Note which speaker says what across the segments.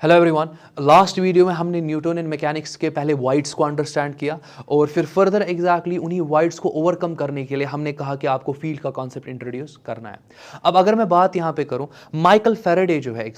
Speaker 1: Hello everyone. Last video में हमने Newtonian mechanics के पहले वाइड्स को अंडरस्टैंड किया और फिर फर्दर एग्जैक्टली उन्हीं वाइड्स को ओवरकम करने के लिए हमने कहा कि आपको फील्ड का कॉन्सेप्ट इंट्रोड्यूस करना है। अब अगर मैं बात यहाँ पे करूँ, माइकल फैराडे जो है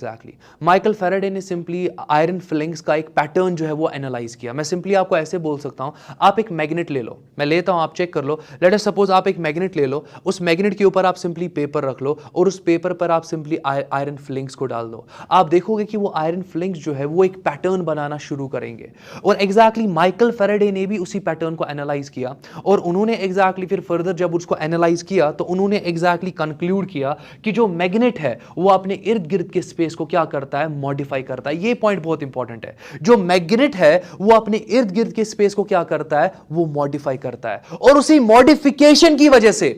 Speaker 1: माइकल फैराडे ने सिंपली आयरन फिलिंग्स का एक पैटर्न जो है वो एनालाइज किया। मैं सिंपली आपको ऐसे बोल सकता हूँ, आप एक मैग्नेट ले लो, मैं लेता हूँ, आप चेक कर लो। लेट अस सपोज आप एक मैग्नेट ले लो, उस मैग्नेट के ऊपर आप सिंपली पेपर रख लो और उस पेपर पर आप सिंपली आयरन फिलिंग्स को डाल दो। आप देखोगे कि वो आयरन फिलिंग्स जो है वो एक पैटर्न बनाना शुरू करेंगे। और एग्जैक्टली माइकल फैराडे ने भी उसी पैटर्न को एनालाइज किया और उन्होंने एग्जैक्टली फिर फर्दर जब उसको एनालाइज किया तो उन्होंने एग्जैक्टली कंक्लूड किया कि जो मैग्नेट है वो अपने इर्द गिर्द के स्पेस को क्या करता है, मॉडिफाई करता है। ये पॉइंट बहुत इंपॉर्टेंट है। जो मैग्नेट है वो अपने इर्द गिर्द के स्पेस को क्या करता है, वो मॉडिफाई करता है और उसी मॉडिफिकेशन की वजह से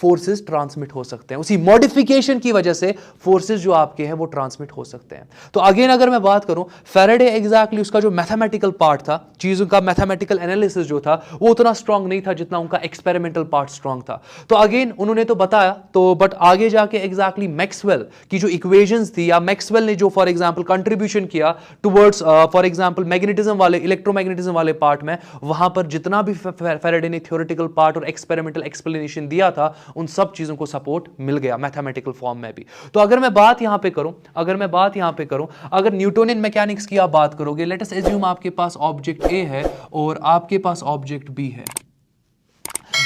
Speaker 1: फोर्सेस ट्रांसमिट हो सकते हैं। उसी मॉडिफिकेशन की वजह से फोर्सेस जो आपके हैं वो ट्रांसमिट हो सकते हैं। तो अगेन अगर मैं बात करूं, फैराडे एग्जैक्टली उसका जो मैथमेटिकल पार्ट था, चीजों का मैथमेटिकल एनालिसिस जो था वो उतना स्ट्रांग नहीं था जितना उनका एक्सपेरिमेंटल पार्ट स्ट्रांग था। तो अगेन उन्होंने तो बताया, तो बट आगे जाके एग्जैक्टली मैक्सवेल की जो इक्वेशंस थी या मैक्सवेल ने जो फॉर एग्जांपल कंट्रीब्यूशन किया टुवर्ड्स फॉर एग्जांपल मैग्नेटिज्म वाले, इलेक्ट्रोमैग्नेटिज्म वाले पार्ट में, वहां पर जितना भी फैराडे ने थ्योरेटिकल पार्ट और एक्सपेरिमेंटल एक्सप्लेनेशन दिया था उन सब चीजों को सपोर्ट मिल गया मैथमेटिकल फॉर्म में भी। तो अगर मैं बात यहां पे करूं, अगर न्यूटोनियन मैकेनिक्स की आप बात करोगे, लेट अस एज्यूम आपके पास ऑब्जेक्ट ए है और आपके पास ऑब्जेक्ट बी है।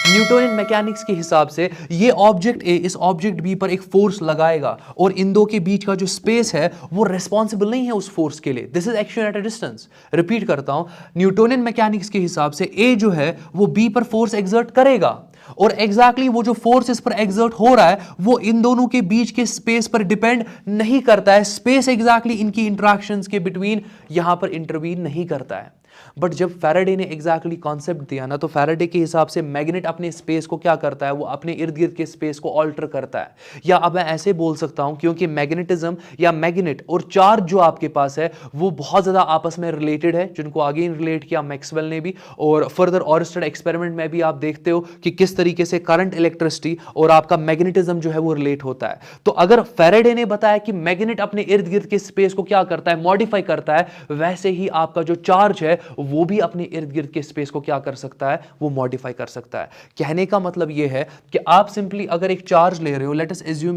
Speaker 1: न्यूटोनियन मैकेनिक्स के हिसाब से ये ऑब्जेक्ट ए इस ऑब्जेक्ट बी पर एक फोर्स लगाएगा और इन दो के बीच का जो स्पेस है वो रिस्पॉन्सिबल नहीं है उस फोर्स के लिए। This is action at a distance. Repeat करता हूं, न्यूटोनियन मैकेनिक्स के हिसाब से ए जो है वो बी पर फोर्स एक्सर्ट करेगा और एग्जैक्टली वो जो फोर्स इस पर एक्सर्ट हो रहा है वो इन दोनों के बीच के स्पेस पर डिपेंड नहीं करता है। स्पेस एग्जैक्टली इनकी इंटरेक्शंस के बिटवीन यहां पर इंटरवीन नहीं करता है। बट जब फैराडे ने एग्जैक्टली कॉन्सेप्ट दिया ना, तो फैराडे के हिसाब से मैग्नेट अपने स्पेस को क्या करता है, वो अपने इर्द गिर्द के स्पेस को ऑल्टर करता है। या अब मैं ऐसे बोल सकता हूं, क्योंकि मैग्नेटिज्म या मैग्नेट और चार्ज जो आपके पास है वो बहुत ज्यादा आपस में रिलेटेड है, जिनको आगे रिलेट किया मैक्सवेल ने भी और फर्दर ऑरस्टेड एक्सपेरिमेंट में भी आप देखते हो कि किस तरीके से करंट, इलेक्ट्रिसिटी और आपका मैग्नेटिज्म जो है वो रिलेट होता है। तो अगर फैराडे ने बताया कि मैग्नेट अपने इर्द गिर्द के स्पेस को क्या करता है, मॉडिफाई करता है, वैसे ही आपका जो चार्ज है वो भी अपने इर्द गिर्द के स्पेस को क्या कर सकता है, वो मॉडिफाई कर सकता है। कहने का मतलब ये है कि आप सिंपली अगर एक चार्ज ले रहे हो, लेट अस एज्यूम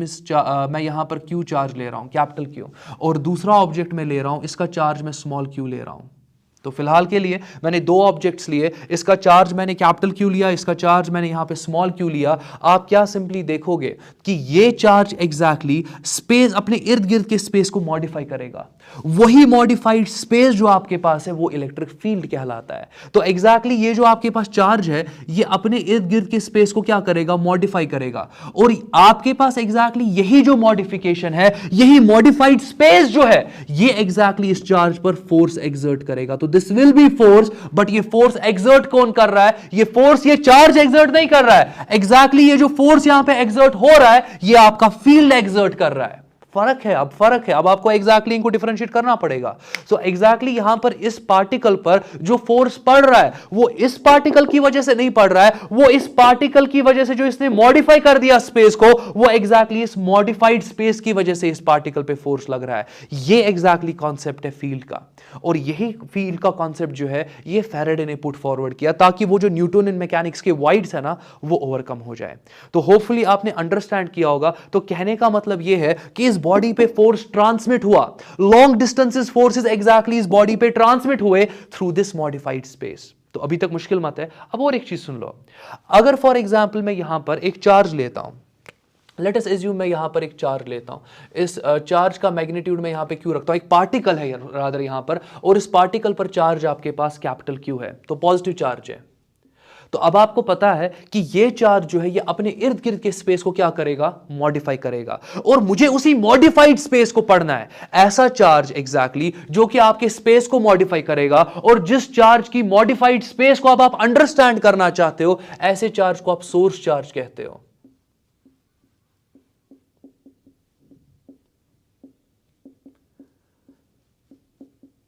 Speaker 1: मैं यहां पर क्यू चार्ज ले रहा हूं, कैपिटल क्यू, और दूसरा ऑब्जेक्ट में ले रहा हूं, इसका चार्ज मैं स्मॉल क्यू ले रहा हूं। तो फिलहाल के लिए मैंने दो ऑब्जेक्ट्स लिए, इसका चार्ज मैंने कैपिटल क्यू लिया, इसका चार्ज मैंने यहां पे स्मॉल क्यू लिया। आप क्या सिंपली देखोगे कि ये चार्ज एग्जैक्टली स्पेस, अपने इर्द गिर्द के स्पेस को मॉडिफाई करेगा। वही मॉडिफाइड स्पेस जो आपके पास है वो इलेक्ट्रिक फील्ड कहलाता है। तो एग्जैक्टली ये जो आपके पास चार्ज है ये अपने इर्द गिर्द के स्पेस को क्या करेगा, मॉडिफाई करेगा। और आपके पास एग्जैक्टली यही जो मॉडिफिकेशन है, यही मॉडिफाइड स्पेस जो है, ये एग्जैक्टली इस चार्ज पर फोर्स एक्सर्ट करेगा। तो this will be force, but ये फोर्स एक्सर्ट कौन कर रहा है, ये फोर्स ये चार्ज एक्सर्ट नहीं कर रहा है। एग्जैक्टली ये जो फोर्स यहां पे एक्सर्ट हो रहा है ये आपका फील्ड एक्सर्ट कर रहा है। फर्क है, अब आपको एग्जैक्टली इनको डिफरेंशिएट करना पड़ेगा। सो एग्जैक्टली यहां पर इस पार्टिकल पर जो फोर्स पड़ रहा है वो इस पार्टिकल की वजह से नहीं पड़ रहा है, वो इस पार्टिकल की वजह से जो इसने मॉडिफाई कर दिया स्पेस को, वो एग्जैक्टली इस मॉडिफाइड स्पेस की वजह से इस पार्टिकल पे फोर्स लग रहा है। ये एग्जैक्टली कॉन्सेप्ट है फील्ड का, और यही फील्ड का कॉन्सेप्ट जो है ये फैराडे ने पुट फॉरवर्ड किया ताकि वो जो न्यूटोनियन मैकेनिक्स के वाइड्स है ना वो ओवरकम हो जाए। तो होपफुली आपने अंडरस्टैंड किया होगा। तो कहने का मतलब ये है कि इस बॉडी पे फोर्स ट्रांसमिट हुआ, लॉन्ग डिस्टेंसेस फोर्सेस एग्जैक्टली इस बॉडी पे ट्रांसमिट हुए थ्रू दिस मॉडिफाइड स्पेस। तो अभी तक मुश्किल मत है। अब और एक चीज सुन लो, अगर फॉर एग्जांपल मैं यहां पर एक चार्ज लेता हूं, लेट अस एज्यूम मैं यहां पर एक चार्ज लेता हूं, इस चार्ज का मैग्नीट्यूड मैं यहां पे क्यू रखता हूं, एक पार्टिकल है रादर यहां पर, और इस पार्टिकल पर चार्ज आपके पास कैपिटल क्यू है, तो पॉजिटिव चार्ज है। तो अब आपको पता है कि ये चार्ज जो है ये अपने इर्द गिर्द के स्पेस को क्या करेगा, मॉडिफाई करेगा, और मुझे उसी मॉडिफाइड स्पेस को पढ़ना है। ऐसा चार्ज एग्जैक्टली जो कि आपके स्पेस को मॉडिफाई करेगा, और जिस चार्ज की मॉडिफाइड स्पेस को अब आप अंडरस्टैंड करना चाहते हो, ऐसे चार्ज को आप सोर्स चार्ज कहते हो।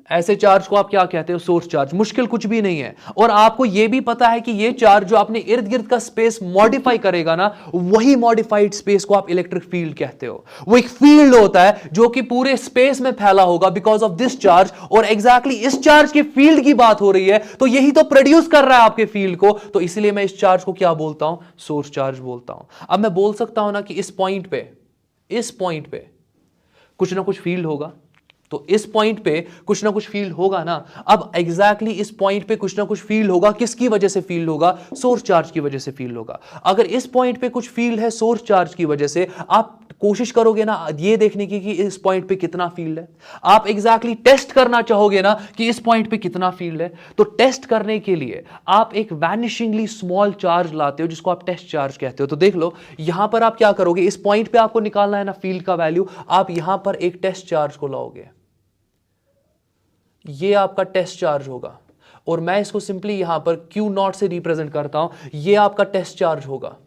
Speaker 1: ऐसे चार्ज को आप क्या कहते हो? Source charge. मुश्किल कुछ भी नहीं है। और आपको यह भी पता है कि यह चार्ज जो अपने इर्द गिर्द का स्पेस मॉडिफाई करेगा ना, वही मॉडिफाइड स्पेस को आप इलेक्ट्रिक फील्ड कहते हो। वो एक फील्ड होता है जो कि पूरे स्पेस में फैला होगा बिकॉज ऑफ दिस चार्ज, और एग्जैक्टली इस चार्ज के फील्ड की बात हो रही है, तो यही तो प्रोड्यूस कर रहा है आपके फील्ड को। तो इसलिए मैं इस चार्ज को क्या बोलता हूं? सोर्स चार्ज बोलता हूं। अब मैं बोल सकता हूं ना कि इस पॉइंट पे कुछ ना कुछ फील्ड होगा, तो इस पॉइंट पे कुछ ना कुछ फील्ड होगा ना। अब एग्जैक्टली इस पॉइंट पे कुछ ना कुछ फील्ड होगा, किसकी वजह से फील्ड होगा? सोर्स चार्ज की वजह से फील्ड होगा। अगर इस पॉइंट पे कुछ फील्ड है सोर्स चार्ज की वजह से, आप कोशिश करोगे ना ये देखने की कि इस पॉइंट पे कितना फील्ड है। आप एग्जैक्टली टेस्ट करना चाहोगे ना कि इस पॉइंट पे कितना फील्ड है। तो टेस्ट करने के लिए आप एक वैनिशिंगली स्मॉल चार्ज लाते हो जिसको आप टेस्ट चार्ज कहते हो। तो देख लो यहां पर आप क्या करोगे, इस पॉइंट पे आपको निकालना है ना फील्ड का वैल्यू, आप यहां पर एक टेस्ट चार्ज को लाओगे, ये आपका टेस्ट चार्ज होगा, और मैं इसको सिंपली यहां पर Q नॉट से रिप्रेजेंट करता हूं, ये आपका टेस्ट चार्ज होगा।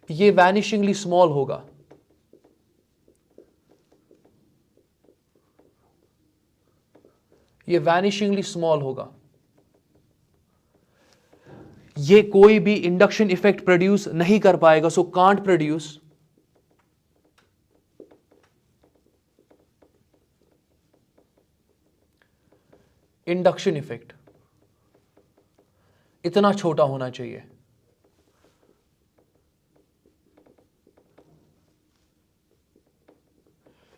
Speaker 1: ये वैनिशिंगली स्मॉल होगा, ये वैनिशिंगली स्मॉल होगा। ये कोई भी इंडक्शन इफेक्ट प्रोड्यूस नहीं कर पाएगा, so can't produce induction effect. इतना छोटा होना चाहिए।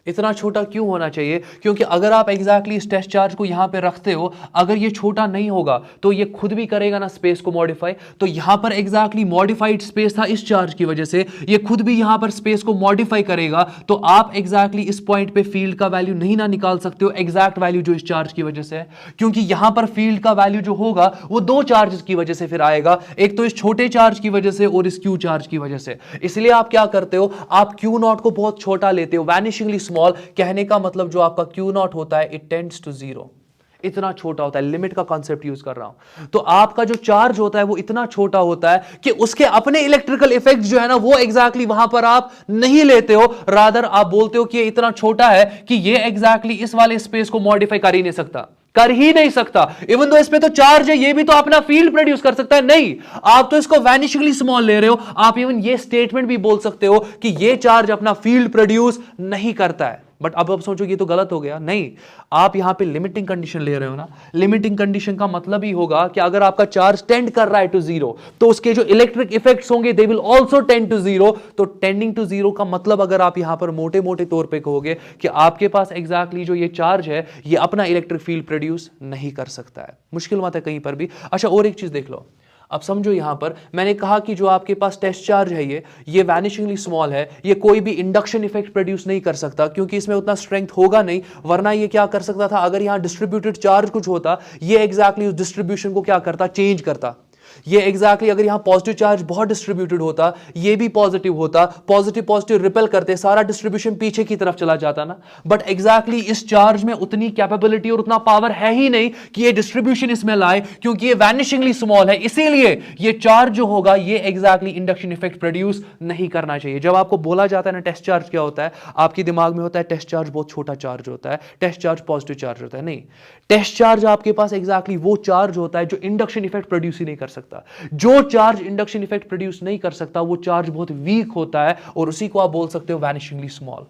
Speaker 1: इतना छोटा क्यों होना चाहिए? क्योंकि अगर आप एग्जैक्टली इस टेस्ट चार्ज को यहां पे रखते हो, अगर ये छोटा नहीं होगा तो ये खुद भी करेगा ना स्पेस को मॉडिफाई। तो यहां पर एग्जैक्टली मॉडिफाइड स्पेस था इस चार्ज की वजह से, ये खुद भी यहां पर स्पेस को मॉडिफाई करेगा। तो आप एग्जैक्टली इस पॉइंट पे फील्ड का वैल्यू नहीं ना निकाल सकते हो, एग्जैक्ट वैल्यू जो इस चार्ज की वजह से है, क्योंकि यहां पर फील्ड का वैल्यू जो होगा वो दो चार्ज की वजह से फिर आएगा, एक तो इस छोटे चार्ज की वजह से और इस क्यू चार्ज की वजह से। इसलिए आप क्या करते हो, आप क्यू नॉट को बहुत छोटा लेते हो, वैनिशिंगली स्मॉल। कहने का मतलब जो आपका Q नॉट होता है, इट टेंड्स टू जीरो, इतना छोटा होता है। लिमिट का कॉन्सेप्ट यूज कर रहा हूं। तो आपका जो चार्ज होता है वो इतना छोटा होता है कि उसके अपने इलेक्ट्रिकल इफेक्ट जो है ना वो एग्जैक्टली वहां पर आप नहीं लेते हो, रादर आप बोलते हो कि ये इतना छोटा है कि ये एग्जैक्टली इस वाले स्पेस को मॉडिफाई कर ही नहीं सकता। इवन दो इस पे तो चार्ज है, ये भी तो अपना फील्ड प्रोड्यूस कर सकता है। नहीं, आप तो इसको वैनिशिंगली स्मॉल ले रहे हो। आप इवन ये स्टेटमेंट भी बोल सकते हो कि ये चार्ज अपना फील्ड प्रोड्यूस नहीं करता है। बट अब सोचो ये तो गलत हो गया। नहीं, आप यहां पे लिमिटिंग कंडीशन ले रहे हो ना। लिमिटिंग कंडीशन का मतलब ही होगा कि अगर आपका चार्ज टेंड कर रहा है टू जीरो, तो उसके जो इलेक्ट्रिक इफेक्ट्स होंगे they will also tend to zero. तो टेंडिंग टू जीरो का मतलब अगर आप यहां पर मोटे मोटे तौर पे कहोगे कि आपके पास एग्जैक्टली जो ये चार्ज है ये अपना इलेक्ट्रिक फील्ड प्रोड्यूस नहीं कर सकता है। मुश्किल मत है कहीं पर भी। अच्छा, और एक चीज देख लो। अब समझो यहां पर मैंने कहा कि जो आपके पास टेस्ट चार्ज है ये वैनिशिंगली स्मॉल है, ये कोई भी इंडक्शन इफेक्ट प्रोड्यूस नहीं कर सकता क्योंकि इसमें उतना स्ट्रेंथ होगा नहीं। वरना ये क्या कर सकता था, अगर यहां डिस्ट्रीब्यूटेड चार्ज कुछ होता, ये एग्जैक्टली उस डिस्ट्रीब्यूशन को क्या करता, चेंज करता। ये एग्जैक्टली अगर यहां पॉजिटिव चार्ज बहुत डिस्ट्रीब्यूटेड होता, ये भी पॉजिटिव होता, पॉजिटिव पॉजिटिव रिपेल करते, सारा डिस्ट्रीब्यूशन पीछे की तरफ चला जाता ना। बट एग्जैक्टली इस चार्ज में उतनी कैपेबिलिटी और उतना पावर है ही नहीं कि ये डिस्ट्रीब्यूशन इसमें लाए, क्योंकि ये वैनिशिंगली स्मॉल है। इसीलिए ये चार्ज जो होगा ये एग्जैक्टली इंडक्शन इफेक्ट प्रोड्यूस नहीं करना चाहिए। जब आपको बोला जाता है ना टेस्ट चार्ज क्या होता है, आपके दिमाग में होता है टेस्ट चार्ज बहुत छोटा चार्ज होता है, टेस्ट चार्ज पॉजिटिव चार्ज होता है। नहीं, टेस्ट चार्ज आपके पास एग्जैक्टली वो चार्ज होता है जो इंडक्शन इफेक्ट प्रोड्यूस ही नहीं कर सकता। जो चार्ज इंडक्शन इफेक्ट प्रोड्यूस नहीं कर सकता वो चार्ज बहुत वीक होता है, और उसी को आप बोल सकते हो vanishingly small.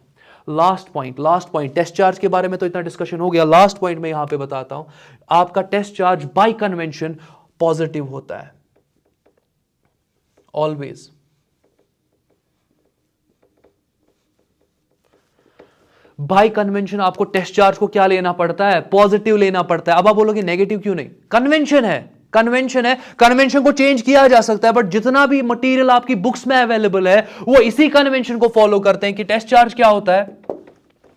Speaker 1: Last point test charge के बारे में तो इतना डिस्कशन हो गया। लास्ट पॉइंट में यहां पे बताता हूं, आपका test charge by convention positive होता है ऑलवेज। बाय कन्वेंशन आपको टेस्ट चार्ज को क्या लेना पड़ता है, पॉजिटिव लेना पड़ता है। अब आप बोलोगे नेगेटिव क्यों नहीं, कन्वेंशन है, कन्वेंशन को चेंज किया जा सकता है। बट जितना भी मटेरियल आपकी बुक्स में अवेलेबल है वो इसी कन्वेंशन को फॉलो करते हैं कि टेस्ट चार्ज क्या होता है,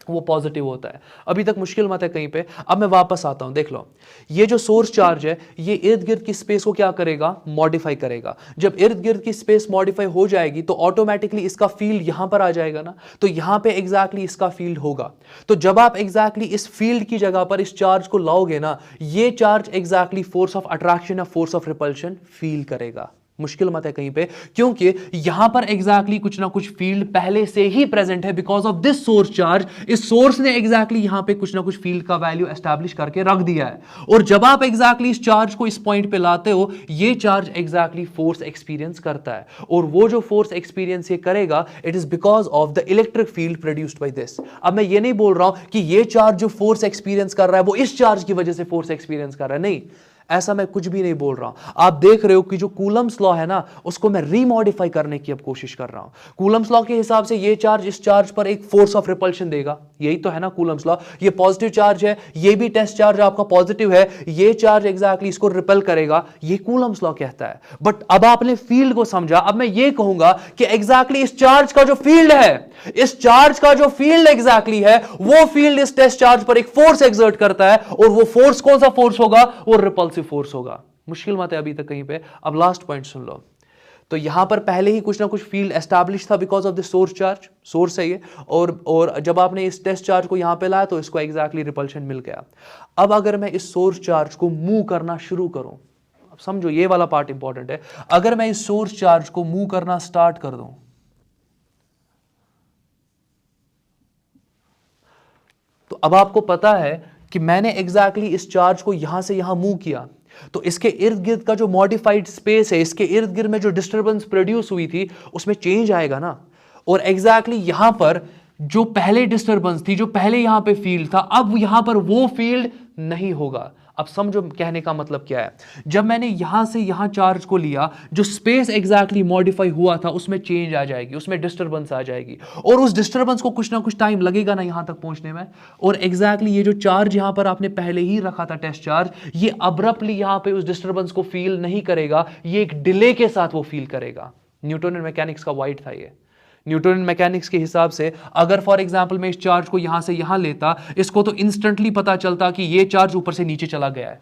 Speaker 1: वो पॉजिटिव होता है। अभी तक मुश्किल मत है कहीं पे। अब मैं वापस आता हूं, देख लो ये जो सोर्स चार्ज है ये इर्द गिर्द की स्पेस को क्या करेगा, मॉडिफाई करेगा। जब इर्द गिर्द की स्पेस मॉडिफाई हो जाएगी तो ऑटोमेटिकली इसका फील्ड यहां पर आ जाएगा ना, तो यहां पे एग्जैक्टली इसका फील्ड होगा। तो जब आप एग्जैक्टली इस फील्ड की जगह पर इस चार्ज को लाओगे ना, ये charge exactly force of attraction या फोर्स ऑफ रिपल्शन फील करेगा। मुश्किल मत है कहीं पे, क्योंकि यहां पर एग्जैक्टली कुछ ना कुछ फील्ड पहले से ही प्रेजेंट है because of this source charge. इस सोर्स ने एग्जैक्टली यहां पे कुछ ना कुछ फील्ड का वैल्यू एस्टैब्लिश करके रख दिया है, और जब आप एग्जैक्टली इस चार्ज को इस पॉइंट पे लाते हो, ये चार्ज एग्जैक्टली फोर्स एक्सपीरियंस करता है, और वो जो फोर्स एक्सपीरियंस ये करेगा, it is because of the electric field produced by this. अब मैं ये नहीं बोल रहा हूं कि ये चार्ज जो फोर्स एक्सपीरियंस कर रहा है वो इस चार्ज की वजह से फोर्स एक्सपीरियंस कर रहा है, नहीं, ऐसा मैं कुछ भी नहीं बोल रहा हूं। आप देख रहे हो कि जो कूलम्स लॉ है ना, उसको मैं रीमॉडिफाई करने की अब कोशिश कर रहा हूं। कूलम्स लॉ के हिसाब से ये चार्ज इस चार्ज पर एक फोर्स ऑफ रिपल्शन देगा, यही तो है ना कूलम्स लॉ। ये पॉजिटिव चार्ज है, ये भी टेस्ट चार्ज आपका पॉजिटिव है, ये चार्ज एग्जैक्टली इसको रिपेल करेगा, ये कूलम्स लॉ कहता है। बट अब आपने फील्ड को समझा, अब मैं ये कहूंगा कि एग्जैक्टली इस चार्ज का जो फील्ड है, इस चार्ज का जो फील्ड एग्जैक्टली है, वो फील्ड इस टेस्ट चार्ज पर एक फोर्स एक्सर्ट करता है, और वो फोर्स कौन सा फोर्स होगा, वो रिपल्सिव फोर्स होगा। मुश्किल मत है अभी तक कहीं पे। अब लास्ट पॉइंट सुन लो। तो यहां पर पहले ही कुछ ना कुछ फील्ड एस्टैब्लिश था because of this source charge, source है ये, और जब आपने इस टेस्ट चार्ज को यहां पे लाया तो इसको एग्जैक्टली रिपल्शन मिल गया। अब अगर मैं इस सोर्स चार्ज को मूव करना शुरू करूं, अब समझो ये वाला पार्ट इंपॉर्टेंट है, अगर मैं इस सोर्स चार्ज को मूव करना स्टार्ट कर दूं, तो अब आपको पता है कि मैंने एग्जैक्टली इस चार्ज को यहां से यहां मूव किया, तो इसके इर्द गिर्द का जो मॉडिफाइड स्पेस है, इसके इर्द गिर्द में जो डिस्टर्बेंस प्रोड्यूस हुई थी उसमें चेंज आएगा ना। और एग्जैक्टली यहां पर जो पहले डिस्टर्बेंस थी, जो पहले यहां पे फील्ड था, अब यहां पर वो फील्ड नहीं होगा। अब समझो कहने का मतलब क्या है। जब मैंने यहां से यहां चार्ज को लिया, जो स्पेस एग्जैक्टली मॉडिफाई हुआ था उसमें चेंज आ जाएगी, उसमें डिस्टर्बेंस आ जाएगी, और उस डिस्टर्बेंस को कुछ ना कुछ टाइम लगेगा ना यहां तक पहुंचने में। और एग्जैक्टली ये जो चार्ज यहां पर आपने पहले ही रखा था टेस्ट चार्ज, ये अब्रप्टली यहां पे उस डिस्टर्बेंस को फील नहीं करेगा, ये एक डिले के साथ वो फील करेगा। न्यूटन मैकेनिक्स का वाइट था ये। न्यूटन मैकेनिक्स के हिसाब से अगर फॉर एग्जांपल मैं इस चार्ज को यहां से यहां लेता, इसको तो इंस्टेंटली पता चलता कि ये चार्ज ऊपर से नीचे चला गया है,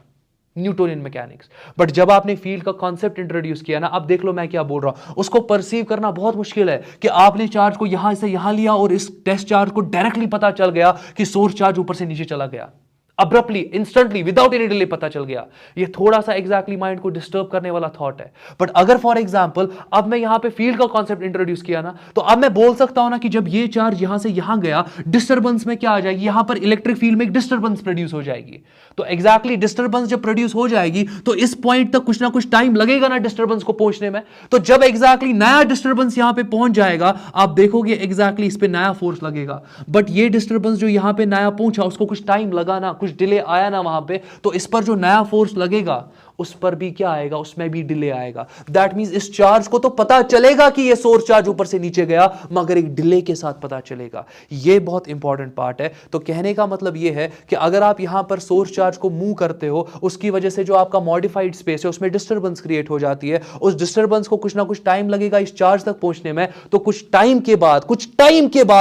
Speaker 1: न्यूटोनियन मैकेनिक्स। बट जब आपने फील्ड का कॉन्सेप्ट इंट्रोड्यूस किया ना, अब देख लो मैं क्या बोल रहा हूं, उसको परसीव करना बहुत मुश्किल है कि आपने चार्ज को यहां से यहां लिया और इस टेस्ट चार्ज को डायरेक्टली पता चल गया कि सोर्स चार्ज ऊपर से नीचे चला गया, abruptly, instantly, without any delay पता चल गया। ये थोड़ा सा एग्जैक्टली माइंड को डिस्टर्ब करने वाला थॉट है। बट अगर फॉर एग्जांपल अब मैं यहां पे फील्ड का कॉन्सेप्ट इंट्रोड्यूस किया ना, तो अब मैं बोल सकता हूं ना कि जब ये चार्ज यहां से यहां गया, डिस्टर्बेंस में क्या आ जाएगी, यहां पर इलेक्ट्रिक फील्ड में एक डिस्टर्बेंस प्रोड्यूस हो जाएगी। तो एग्जैक्टली डिस्टर्बेंस जब प्रोड्यूस हो जाएगी तो इस पॉइंट तक कुछ ना कुछ टाइम लगेगा ना डिस्टर्बेंस को पहुंचने में। तो जब एग्जैक्टली नया डिस्टर्बेंस यहां पे पहुंच जाएगा, आप देखोगे एग्जैक्टली इस पे नया फोर्स लगेगा। बट ये डिस्टर्बेंस जो यहां पे नया पहुंचा, उसको कुछ टाइम लगा ना, कुछ डिले आया ना वहां पे, तो इस पर जो नया फोर्स लगेगा उस पर भी क्या आएगा, उसमें भी डिले आएगा। दैट मींस इस चार्ज को तो पता चलेगा कि ये सोर्स चार्ज ऊपर से नीचे गया, मगर एक डिले के साथ पता चलेगा। ये बहुत इंपॉर्टेंट पार्ट है। तो कहने का मतलब ये है कि अगर आप यहां पर सोर्स चार्ज को मूव करते हो, उसकी वजह से जो आपका मॉडिफाइड स्पेस है उसमें डिस्टर्बेंस क्रिएट हो जाती है। उस डिस्टर्बेंस को कुछ ना कुछ टाइम लगेगा इस चार्ज तक पहुंचने में, तो कुछ टाइम के बाद,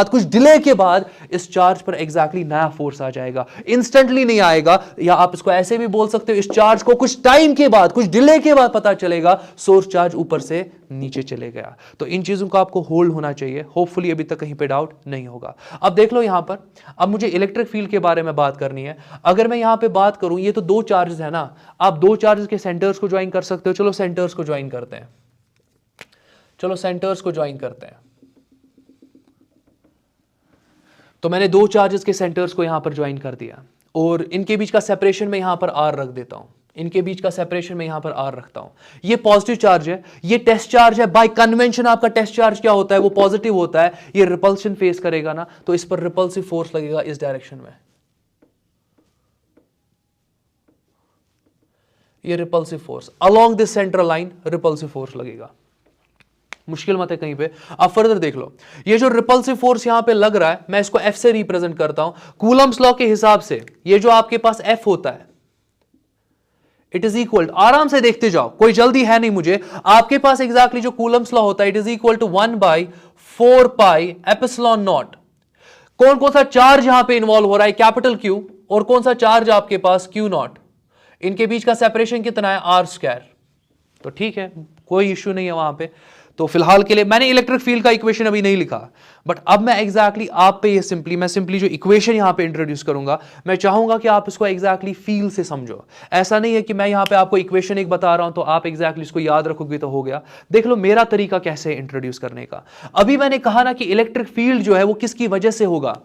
Speaker 1: कुछ डिले के बाद इस चार्ज पर एग्जैक्टली नया फोर्स आ जाएगा। इंस्टेंटली नहीं आएगा, या आप इसको ऐसे भी बोल सकते हो, इस चार्ज को कुछ टाइम के बाद, कुछ डिले के बाद पता चलेगा सोर्स चार्ज ऊपर से नीचे चले गया। तो इन चीजों का आपको होल्ड होना चाहिए। होपफुली अभी तक कहीं पे डाउट नहीं होगा। अब देख लो यहां पर, अब मुझे इलेक्ट्रिक फील्ड के बारे में बात करनी है। अगर मैं यहां पे बात करूं, ये तो दो चार्जेस है ना, आप दो चार्जेस के सेंटर्स को ज्वाइन कर सकते हो। चलो सेंटर्स को ज्वाइन करते हैं, चलो सेंटर्स को ज्वाइन करते हैं। तो मैंने दो चार्जेस के सेंटर्स को यहां पर ज्वाइन कर दिया, और इनके बीच का सेपरेशन में यहां पर आर रख देता हूं। इनके बीच का सेपरेशन में यहां पर आर रखता हूं। ये पॉजिटिव चार्ज है, ये टेस्ट चार्ज है। बाय कन्वेंशन आपका टेस्ट चार्ज क्या होता है, वो पॉजिटिव होता है। ये रिपल्शन फेस करेगा ना, तो इस पर रिपल्सिव फोर्स लगेगा इस डायरेक्शन में। ये repulsive force along this central line, repulsive force लगेगा। मुश्किल मत है कहीं पे। अब फर्दर देख लो, ये जो रिपल्सिव फोर्स यहां पे लग रहा है, मैं इसको एफ से रिप्रेजेंट करता हूं। कूलम्स लॉ के हिसाब से ये जो आपके पास एफ होता है, इट इज इक्वल, आराम से देखते जाओ, कोई जल्दी है नहीं मुझे। आपके पास एग्जैक्टली जो कूलम्स लॉ होता है, it is equal to 1/4 pi epsilon naught. कौन कौन सा चार्ज यहां पे इन्वॉल्व हो रहा है, कैपिटल क्यू, और कौन सा चार्ज आपके पास क्यू नॉट। इनके बीच का सेपरेशन कितना है, आर स्क्वायर। तो ठीक है, कोई इश्यू नहीं है वहां पे। तो फिलहाल के लिए मैंने इलेक्ट्रिक फील्ड का इक्वेशन अभी नहीं लिखा, बट अब मैं एग्जैक्टली आप पे ये मैं सिंपली जो इक्वेशन यहां पे इंट्रोड्यूस करूंगा, मैं चाहूंगा कि आप इसको एग्जैक्टली फील से समझो। ऐसा नहीं है कि मैं यहां पे आपको इक्वेशन एक बता रहा हूं तो आप एग्जैक्टली इसको याद रखोगे तो हो गया। देख लो मेरा तरीका कैसे है इंट्रोड्यूस करने का। अभी मैंने कहा ना कि इलेक्ट्रिक फील्ड जो है वो किसकी वजह से होगा,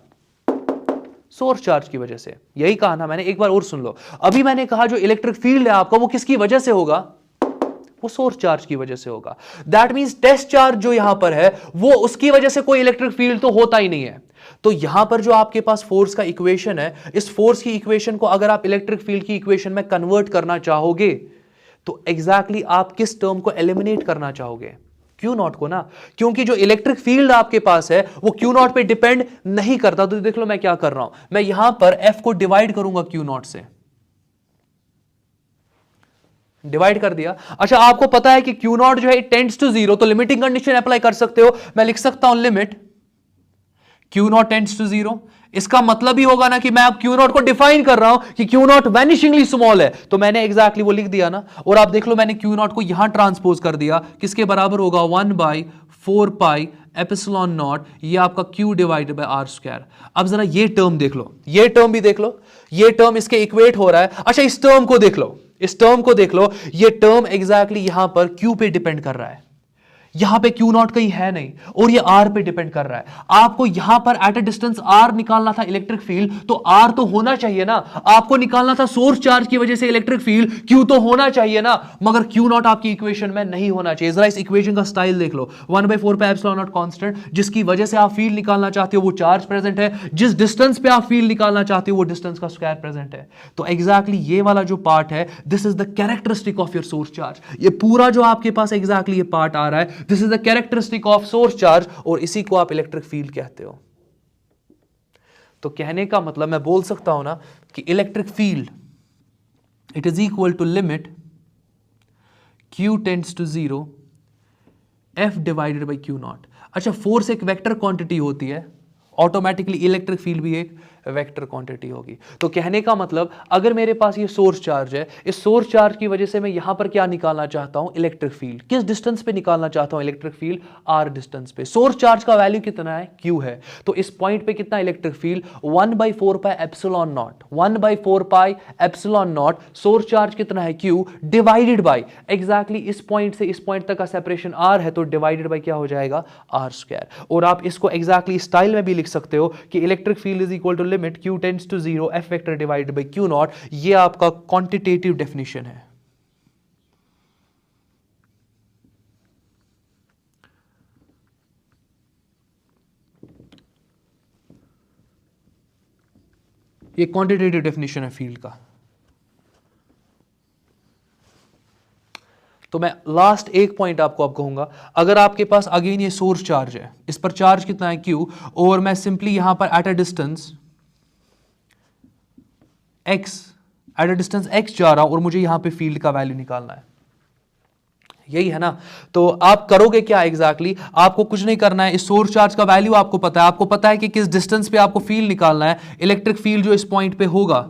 Speaker 1: सोर्स चार्ज की वजह से। यही कहा ना मैंने, एक बार और सुन लो। अभी मैंने कहा जो इलेक्ट्रिक फील्ड है आपका वो किसकी वजह से होगा, वो सोर्स चार्ज की वजह से होगा। दैट मींस टेस्ट चार्ज जो यहां पर है वो उसकी वजह से कोई इलेक्ट्रिक फील्ड तो होता ही नहीं है। तो यहां पर जो आपके पास फोर्स का इक्वेशन है, इस फोर्स की इक्वेशन को अगर आप इलेक्ट्रिक फील्ड की इक्वेशन में कन्वर्ट करना चाहोगे तो एग्जैक्टली आप किस टर्म को एलिमिनेट करना चाहोगे, क्यू नॉट को ना। क्योंकि जो इलेक्ट्रिक फील्ड आपके पास है वो क्यू नॉट पे डिपेंड नहीं करता। तो देख लो मैं क्या कर रहा हूं, मैं यहां पर एफ को डिवाइड करूंगा क्यू नॉट से, डिवाइड कर दिया। अच्छा आपको पता है कि क्यू नॉट जो है इट टेंड्स टू जीरो, तो लिमिटिंग कंडीशन अप्लाई कर सकते हो। मैं लिख सकता हूं limit Q naught tends to zero. इसका मतलब ही होगा ना कि मैं अब क्यू नॉट को डिफाइन कर रहा हूं कि क्यू नॉट वैनिशिंगली स्मॉल है, तो मैंने एग्जैक्टली वो लिख दिया ना। और आप देख लो मैंने क्यू नॉट को यहां ट्रांसपोज कर दिया, किसके बराबर होगा, 1/4 पाई एप्सिलॉन नॉट, ये आपका Q divided by R square. अब जरा ये टर्म देख लो, ये टर्म भी देख लो, ये टर्म इसके इक्वेट हो रहा है। अच्छा इस टर्म को देख लो, इस टर्म को देख लो, ये टर्म एग्जैक्टली यहां पर Q पे डिपेंड कर रहा है, यहां पे क्यू नॉट कहीं है नहीं, और ये आर पे डिपेंड कर रहा है। आपको यहां पर एट अ डिस्टेंस आर निकालना था इलेक्ट्रिक फील्ड, तो आर तो होना चाहिए ना। आपको निकालना था सोर्स चार्ज की वजह से इलेक्ट्रिक फील्ड, क्यू तो होना चाहिए ना, मगर क्यू नॉट आपकी इक्वेशन में नहीं होना चाहिए। जरा इस इक्वेशन का स्टाइल देख लो, 1/4 पे एप्सिलॉन नॉट कांस्टेंट, जिसकी वजह से आप फील्ड निकालना चाहते हो वो चार्ज प्रेजेंट है, जिस डिस्टेंस पे आप फील्ड निकालना चाहते हो वो डिस्टेंस का स्क्वायर प्रेजेंट है। तो एग्जैक्टली ये वाला जो पार्ट है, this is the characteristic of your source charge. ये पूरा जो आपके पास एग्जैक्टली ये पार्ट आ रहा है, this is the character of source charge, और इसी को आप इलेक्ट्रिक फील्ड कहते हो। तो कहने का मतलब मैं बोल सकता हूं ना कि electric field it is equal to limit Q tends to 0 F divided by Q naught. अच्छा फोर्स एक वेक्टर क्वांटिटी होती है, ऑटोमेटिकली इलेक्ट्रिक फील्ड भी एक वेक्टर क्वांटिटी होगी। तो कहने का मतलब अगर मेरे पास ये सोर्स चार्ज है, इस सोर्स चार्ज की वजह से मैं यहां पर क्या निकालना चाहता हूं, इलेक्ट्रिक फील्ड। किस डिस्टेंस पे निकालना चाहता हूं इलेक्ट्रिक फील्ड, आर डिस्टेंस पे। सोर्स चार्ज का वैल्यू कितना है, Q है, तो इस पॉइंट पे कितना electric field, 1/4 pi epsilon not, 1/4 pi epsilon not. Source charge कितना है Q, डिवाइडेड बाई एग्जैक्टली इस पॉइंट से इस पॉइंट तक का सेपरेशन R है, तो डिवाइडेड बाई क्या हो जाएगा, R स्क्वायर। और आप इसको एग्जैक्टली स्टाइल में भी लिख सकते हो कि electric field is equal to limit Q tends to 0 F vector divided by Q naught. ये आपका क्वांटिटेटिव डेफिनेशन है। ये क्वांटिटेटिव डेफिनेशन है फील्ड का। तो मैं लास्ट एक पॉइंट आपको अब कहूंगा, अगर आपके पास अगेन ये सोर्स चार्ज है, इस पर चार्ज कितना है Q, और मैं सिंपली यहां पर एट अ डिस्टेंस x जा रहा हूं और मुझे यहां पे फील्ड का वैल्यू निकालना है, यही है ना। तो आप करोगे क्या एग्जैक्टली, आपको कुछ नहीं करना है, इस सोर्स चार्ज का वैल्यू आपको पता है कि किस डिस्टेंस पे आपको फील्ड निकालना है। इलेक्ट्रिक फील्ड जो इस पॉइंट पे होगा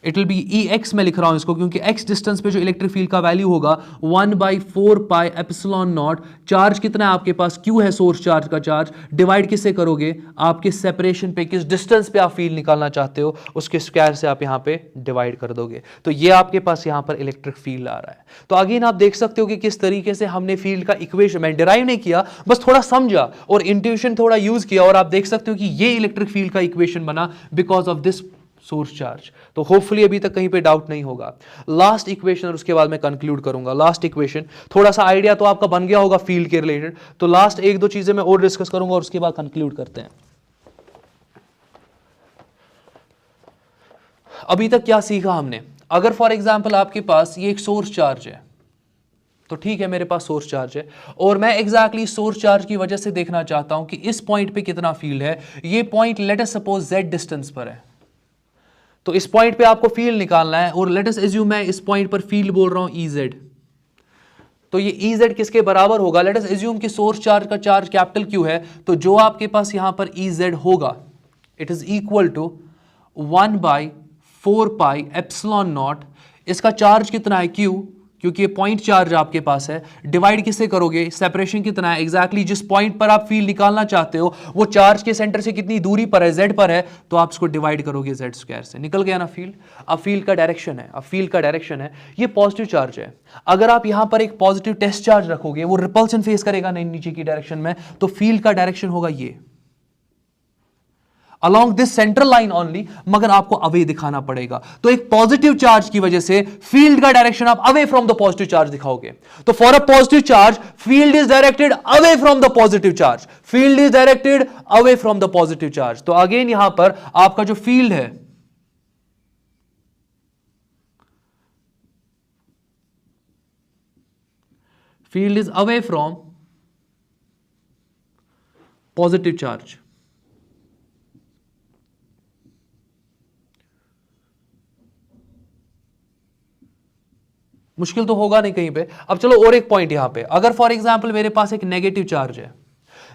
Speaker 1: इट विल बी EX, में लिख रहा हूं इसको क्योंकि x डिस्टेंस पे जो इलेक्ट्रिक फील्ड का वैल्यू होगा 1/4 पाई एप्सिलॉन नॉट। चार्ज कितना है आपके पास, Q है सोर्स चार्ज का चार्ज, डिवाइड किससे करोगे, आपके सेपरेशन पे, किस डिस्टेंस पे आप फील्ड निकालना चाहते हो उसके स्क्वायर से आप यहां पे डिवाइड कर दोगे। तो ये आपके पास यहां पर इलेक्ट्रिक फील्ड आ रहा है। तो अगेन आप देख सकते हो कि किस तरीके से हमने फील्ड का इक्वेशन, मैं डिराइव नहीं किया, बस थोड़ा समझा और इंट्यूशन थोड़ा यूज किया, और आप देख सकते हो कि ये इलेक्ट्रिक फील्ड का इक्वेशन बना because of this source charge. तो होपफुली अभी तक कहीं पे डाउट नहीं होगा। लास्ट इक्वेशन और उसके बाद मैं कंक्लूड करूंगा। लास्ट इक्वेशन, थोड़ा सा आइडिया तो आपका बन गया होगा फील्ड के रिलेटेड, तो लास्ट एक दो चीजें मैं और डिस्कस करूंगा और उसके बाद कंक्लूड करते हैं। अभी तक क्या सीखा हमने, अगर फॉर एग्जाम्पल आपके पास ये एक सोर्स चार्ज है, तो ठीक है मेरे पास सोर्स चार्ज है और मैं एग्जैक्टली सोर्स चार्ज की वजह से देखना चाहता हूं कि इस पॉइंट पे कितना फील्ड है। ये point let us suppose z distance पर है, तो इस पॉइंट पे आपको फील्ड निकालना है, और लेट अस एज्यूम मैं इस पॉइंट पर फील्ड बोल रहा हूं EZ, तो ये EZ किसके बराबर होगा, लेट अस एज्यूम कि सोर्स चार्ज का चार्ज कैपिटल Q है, तो जो आपके पास यहां पर EZ होगा it is equal to 1/4 pi epsilon naught. इसका चार्ज कितना है Q क्योंकि ये पॉइंट चार्ज आपके पास है, डिवाइड किससे करोगे, सेपरेशन कितना है एग्जैक्टली जिस पॉइंट पर आप फील्ड निकालना चाहते हो वो चार्ज के सेंटर से कितनी दूरी पर है, z पर है, तो आप इसको डिवाइड करोगे z स्क्वायर से, निकल गया ना फील्ड। अब फील्ड का डायरेक्शन है, अब फील्ड का डायरेक्शन है, ये पॉजिटिव चार्ज है। अगर आप यहां पर एक पॉजिटिव टेस्ट चार्ज रखोगे वो रिपल्शन फेस करेगा नहीं नीचे की डायरेक्शन में, तो फील्ड का डायरेक्शन होगा ये along this central line only, मगर आपको अवे दिखाना पड़ेगा। तो एक पॉजिटिव चार्ज की वजह से फील्ड का डायरेक्शन आप away from the positive charge दिखाओगे। तो for a positive charge field is directed away from the positive charge, field is directed away from the positive charge. तो अगेन यहां पर आपका जो फील्ड है field is away from positive charge. मुश्किल तो होगा नहीं कहीं पे। अब चलो और एक पॉइंट यहां पे, अगर फॉर एग्जांपल मेरे पास एक नेगेटिव चार्ज है,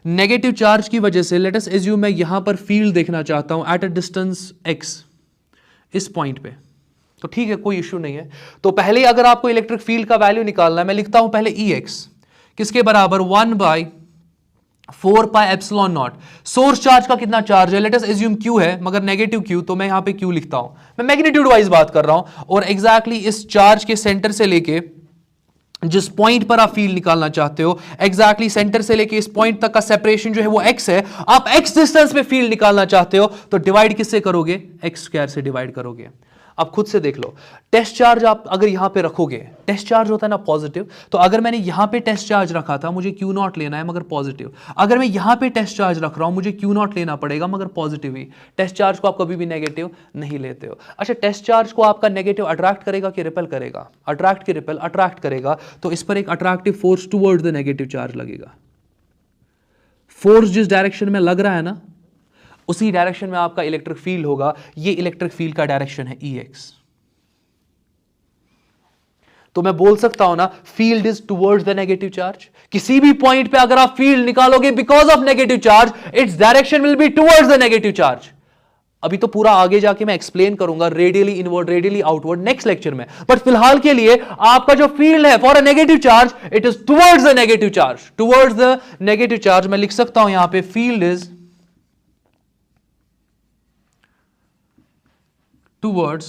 Speaker 1: नेगेटिव चार्ज की वजह से लेट अस एज्यूम मैं यहां पर फील्ड देखना चाहता हूं एट अ डिस्टेंस x, इस पॉइंट पे, तो ठीक है कोई इश्यू नहीं है। तो पहले अगर आपको इलेक्ट्रिक फील्ड का वैल्यू निकालना है, मैं लिखता हूं पहले Ex किसके बराबर 1/4 pi epsilon not. Source charge का कितना चार्ज है, लेट अस एज्यूम Q है मगर नेगेटिव Q, तो मैं यहां पे Q लिखता हूं, मैं मैग्नीट्यूड वाइज बात कर रहा हूं, और एग्जैक्टली इस चार्ज के सेंटर से लेके जिस पॉइंट पर आप फील्ड निकालना चाहते हो, एग्जैक्टली सेंटर से लेके इस पॉइंट तक का सेपरेशन जो है वो x है, आप x डिस्टेंस पे फील्ड निकालना चाहते हो, तो डिवाइड किससे करोगे, x स्क्वायर से डिवाइड करोगे। अब खुद से देख लो, टेस्ट चार्ज आप अगर यहां पे रखोगे, टेस्ट चार्ज होता है ना पॉजिटिव, तो अगर मैंने यहां पे टेस्ट चार्ज रखा था मुझे Q नॉट लेना है मगर पॉजिटिव, अगर मैं यहां पे टेस्ट चार्ज रख रहा हूं मुझे Q नॉट लेना पड़ेगा मगर पॉजिटिव ही। टेस्ट चार्ज को आप कभी भी नेगेटिव नहीं लेते हो। अच्छा, टेस्ट चार्ज को आपका नेगेटिव अट्रैक्ट करेगा कि रिपेल करेगा, अट्रैक्ट की रिपेल, अट्रैक्ट करेगा, तो इस पर एक attractive force towards the negative charge लगेगा। फोर्स जिस डायरेक्शन में लग रहा है ना उसी डायरेक्शन में आपका इलेक्ट्रिक फील्ड होगा। ये इलेक्ट्रिक फील्ड का डायरेक्शन है Ex। तो मैं बोल सकता हूं ना field is towards the negative charge. किसी भी पॉइंट पे अगर आप फील्ड निकालोगे because of negative charge, its direction will be towards the negative charge. अभी तो पूरा आगे जाके मैं एक्सप्लेन करूंगा radially inward, radially outward next lecture में, बट फिलहाल के लिए आपका जो फील्ड है for a negative charge it is towards the negative charge, towards the negative charge. मैं लिख सकता हूं यहां पे field is towards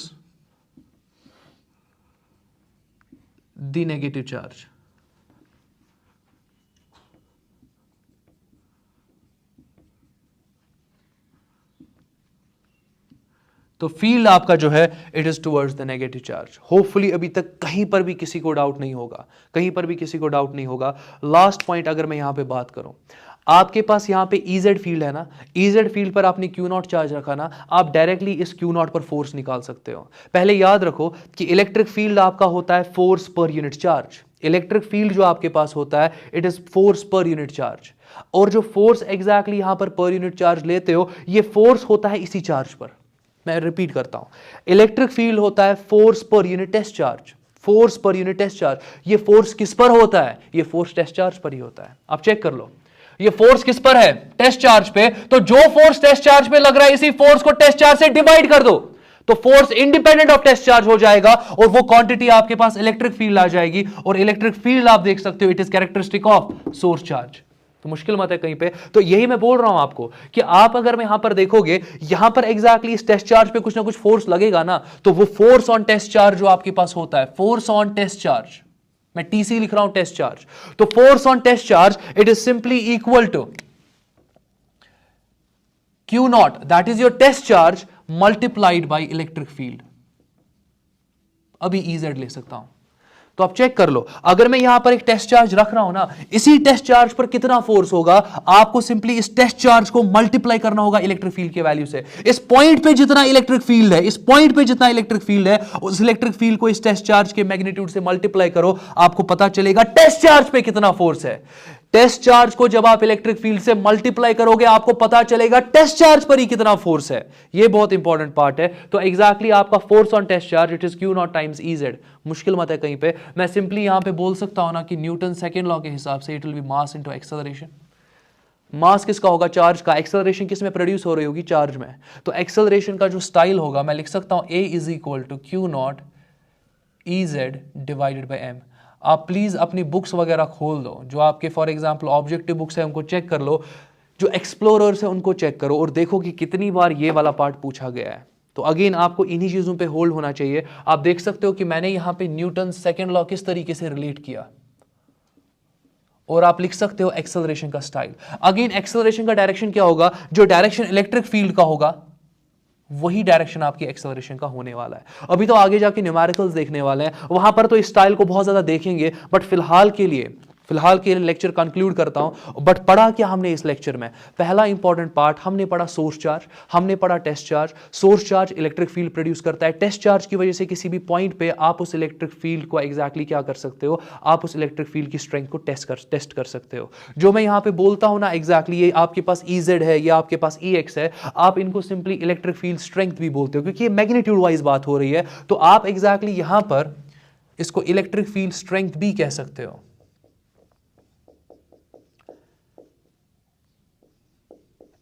Speaker 1: the negative charge। तो फील्ड आपका जो है it is towards the negative charge. Hopefully अभी तक कहीं पर भी किसी को डाउट नहीं होगा, कहीं पर भी किसी को डाउट नहीं होगा। लास्ट पॉइंट अगर मैं यहां पे बात करूं, आपके पास यहां पे EZ फील्ड है ना, EZ फील्ड पर आपने Q नॉट चार्ज रखा ना, आप डायरेक्टली इस Q नॉट पर फोर्स निकाल सकते हो। पहले याद रखो कि इलेक्ट्रिक फील्ड आपका होता है force per unit charge. Electric field जो आपके पास होता है it is force per unit charge, और जो फोर्स एग्जैक्टली यहां पर यूनिट चार्ज लेते हो ये फोर्स होता है इसी चार्ज पर। मैं रिपीट करता हूं, इलेक्ट्रिक फील्ड होता है force per unit test charge, force per unit test charge. ये फोर्स किस पर होता है, ये फोर्स टेस्ट चार्ज पर ही होता है। आप चेक कर लो, ये फोर्स किस पर है, टेस्ट चार्ज पे, तो जो फोर्स टेस्ट चार्ज पे लग रहा है इसी फोर्स को टेस्ट चार्ज से डिवाइड कर दो, तो force independent of test charge हो जाएगा, और वो क्वांटिटी आपके पास इलेक्ट्रिक फील्ड आ जाएगी। और इलेक्ट्रिक फील्ड आप देख सकते हो it is characteristic of source charge. तो मुश्किल मत है कहीं पे। तो यही मैं बोल रहा हूं आपको कि आप अगर मैं यहां पर देखोगे, यहां पर एग्जैक्टली इस टेस्ट चार्ज पे कुछ ना कुछ फोर्स लगेगा ना, तो वो फोर्स ऑन टेस्ट चार्ज जो आपके पास होता है, फोर्स ऑन टेस्ट चार्ज, मैं TC लिख रहा हूं टेस्ट चार्ज, तो force on test charge it is simply equal to Q naught, that is your test charge multiplied by electric field. अभी EZ ले सकता हूं। तो आप चेक कर लो, अगर मैं यहां पर एक टेस्ट चार्ज रख रहा हूं ना, इसी टेस्ट चार्ज पर कितना फोर्स होगा, आपको सिंपली इस टेस्ट चार्ज को मल्टीप्लाई करना होगा इलेक्ट्रिक फील्ड के वैल्यू से। इस पॉइंट पे जितना इलेक्ट्रिक फील्ड है, इस पॉइंट पे जितना इलेक्ट्रिक फील्ड है, उस इलेक्ट्रिक फील्ड को इस टेस्ट चार्ज के मैग्नीट्यूड से मल्टीप्लाई करो, आपको पता चलेगा टेस्ट चार्ज पे कितना फोर्स है। टेस्ट चार्ज को जब आप इलेक्ट्रिक फील्ड से मल्टीप्लाई करोगे, आपको पता चलेगा टेस्ट चार्ज पर ही कितना फोर्स है। ये बहुत इंपॉर्टेंट पार्ट है। तो एग्जैक्टली आपका force on test charge it is Q naught times EZ। मुश्किल मत है कहीं पे। मैं सिंपली यहां पे बोल सकता हूं ना कि न्यूटन सेकेंड लॉ के हिसाब से it will be mass into acceleration. Mass किसका होगा, चार्ज का। एक्सेलरेशन किस में प्रोड्यूस हो रही होगी, चार्ज में। तो एक्सेलरेशन का जो स्टाइल होगा, मैं लिख सकता हूं A is equal to Q naught EZ divided by M। आप प्लीज़ अपनी बुक्स वगैरह खोल दो, जो आपके फॉर एग्जांपल ऑब्जेक्टिव बुक्स है उनको चेक कर लो, जो एक्सप्लोरर्स है उनको चेक करो और देखो कि कितनी बार ये वाला पार्ट पूछा गया है। तो अगेन आपको इन्हीं चीज़ों पे होल्ड होना चाहिए। आप देख सकते हो कि मैंने यहाँ पे न्यूटन सेकेंड लॉ किस तरीके से रिलेट किया, और आप लिख सकते हो एक्सेलरेशन का स्टाइल। अगेन एक्सेलरेशन का डायरेक्शन क्या होगा, जो डायरेक्शन इलेक्ट्रिक फील्ड का होगा वही डायरेक्शन आपकी एक्सेलरेशन का होने वाला है। अभी तो आगे जाके न्यूमेरिकल्स देखने वाले हैं, वहां पर तो इस स्टाइल को बहुत ज्यादा देखेंगे, बट फिलहाल के लिए लेक्चर कंक्लूड करता हूं। बट पढ़ा क्या हमने इस लेक्चर में, पहला इंपॉर्टेंट पार्ट हमने पढ़ा सोर्स चार्ज, हमने पढ़ा test charge. Source charge electric field produce करता है, टेस्ट चार्ज की वजह से किसी भी पॉइंट पे आप उस इलेक्ट्रिक फील्ड को एग्जैक्टली क्या कर सकते हो, आप उस इलेक्ट्रिक फील्ड की स्ट्रेंथ को टेस्ट कर सकते हो। जो मैं यहां पे बोलता हूं ना एग्जैक्टली, ये आपके पास EZ है या आपके पास EX है, आप इनको सिंपली इलेक्ट्रिक फील्ड स्ट्रेंथ भी बोलते हो, क्योंकि ये मैग्नीट्यूड वाइज बात हो रही है। तो आप एग्जैक्टली यहां पर इसको इलेक्ट्रिक फील्ड स्ट्रेंथ भी कह सकते हो।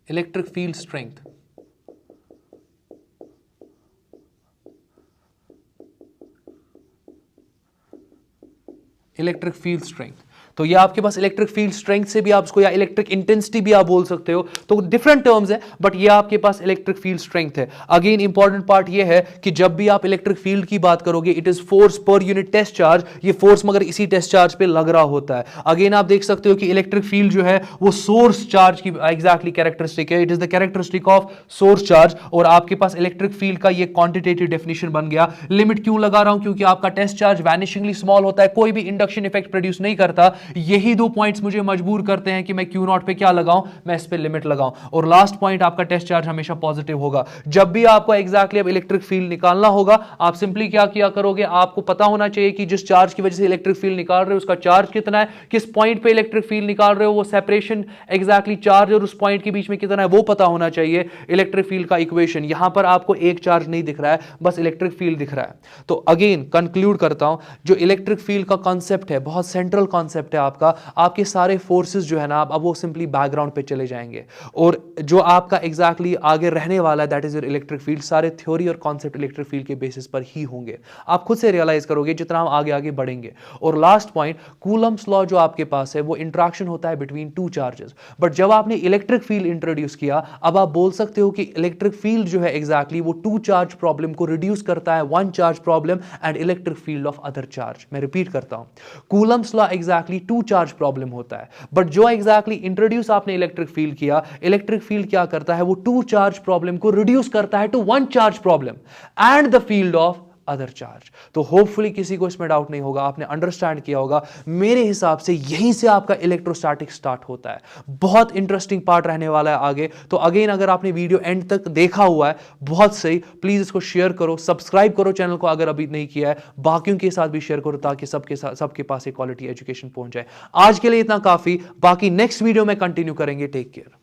Speaker 1: Electric field strength, electric field strength. तो ये आपके पास इलेक्ट्रिक फील्ड स्ट्रेंथ से भी आप इसको, या इलेक्ट्रिक इंटेंसिटी भी आप बोल सकते हो, तो डिफरेंट टर्म्स है, बट ये आपके पास इलेक्ट्रिक फील्ड स्ट्रेंथ है। अगेन इंपॉर्टेंट पार्ट ये है कि जब भी आप इलेक्ट्रिक फील्ड की बात करोगे, it is force per unit test charge. ये फोर्स मगर इसी टेस्ट चार्ज पे लग रहा होता है। अगेन आप देख सकते हो कि इलेक्ट्रिक फील्ड जो है वो सोर्स चार्ज की एग्जैक्टली कैरेक्टरिस्टिक है, it is the characteristic of source charge. और आपके पास इलेक्ट्रिक फील्ड का ये क्वांटिटेटिव डेफिनेशन बन गया। लिमिट क्यों लगा रहा हूं, क्योंकि आपका टेस्ट चार्ज वैनिशिंगली स्मॉल होता है, कोई भी इंडक्शन इफेक्ट प्रोड्यूस नहीं करता। यही दो पॉइंट्स मुझे मजबूर करते हैं कि मैं Q0 पे क्या लगाऊं, मैं इस पे लिमिट लगाऊं। और लास्ट पॉइंट, आपका टेस्ट चार्ज हमेशा पॉजिटिव होगा। जब भी आपको एग्जैक्टली अब इलेक्ट्रिक फील्ड निकालना होगा, आप सिंपली क्या किया करोगे, आपको पता होना चाहिए कि जिस चार्ज की वजह से इलेक्ट्रिक फील्ड निकाल रहे हो उसका चार्ज कितना है, किस पॉइंट पे इलेक्ट्रिक फील्ड निकाल रहे हो, वो सेपरेशन एग्जैक्टली चार्ज और उस पॉइंट के बीच में कितना है वो पता होना चाहिए। इलेक्ट्रिक फील्ड का इक्वेशन, यहां पर आपको एक चार्ज नहीं दिख रहा है, बस इलेक्ट्रिक फील्ड दिख रहा है। तो अगेन कंक्लूड करता हूं, जो इलेक्ट्रिक फील्ड का कॉन्सेप्ट है बहुत सेंट्रल कॉन्सेप्ट है आपका। आपके सारे फोर्सेस जो है ना अब वो सिंपली बैकग्राउंड पे चले जाएंगे, और जो आपका एग्जैक्टली आगे रहने वाला है that is your electric field, सारे थ्योरी और कॉन्सेप्ट इलेक्ट्रिक फील्ड के बेसिस पर ही होंगे। आप खुद से रियलाइज करोगे जितना हम आगे आगे बढ़ेंगे। और लास्ट पॉइंट, कूलम्स लॉ जो आपके पास है वो इंट्रैक्शन होता है बिटवीन टू चार्जेस, बट जब आपने इलेक्ट्रिक फील्ड इंट्रोड्यूस किया, अब आप बोल सकते हो कि इलेक्ट्रिक फील्ड जो है एग्जैक्टली वो टू चार्ज प्रॉब्लम को रिड्यूस करता है, one charge problem and electric field of other charge. मैं रिपीट करता हूं, Coulomb's law exactly two charge problem होता है, बट जो एग्जैक्टली इंट्रोड्यूस आपने इलेक्ट्रिक फील्ड किया, इलेक्ट्रिक फील्ड क्या करता है, वो टू चार्ज प्रॉब्लम को रिड्यूस करता है to one charge problem and the field of other charge. तो होपफुली किसी को इसमें डाउट नहीं होगा, आपने अंडरस्टैंड किया होगा। मेरे हिसाब से यहीं से आपका इलेक्ट्रोस्टैटिक स्टार्ट होता है। बहुत इंटरेस्टिंग पार्ट रहने वाला है आगे। तो अगेन अगर आपने वीडियो एंड तक देखा हुआ है, बहुत सही, प्लीज इसको शेयर करो, सब्सक्राइब करो चैनल को अगर अभी नहीं किया है, बाकियों के साथ भी शेयर करो ताकि सबके पास एक क्वालिटी एजुकेशन पहुंच जाए। आज के लिए इतना काफी, बाकी नेक्स्ट वीडियो में कंटिन्यू करेंगे। Take care.